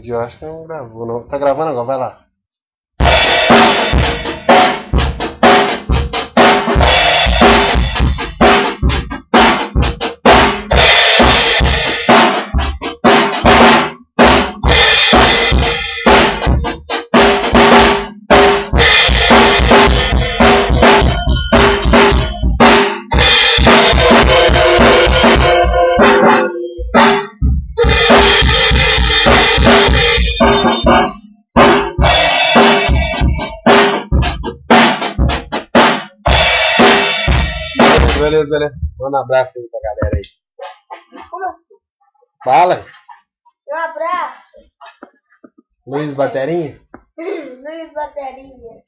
Eu acho que não gravou, não. Tá gravando agora? Vai lá. Beleza. Manda um abraço aí pra galera aí. Fala. Um abraço. Luiz Baterinha? Luiz Bateria.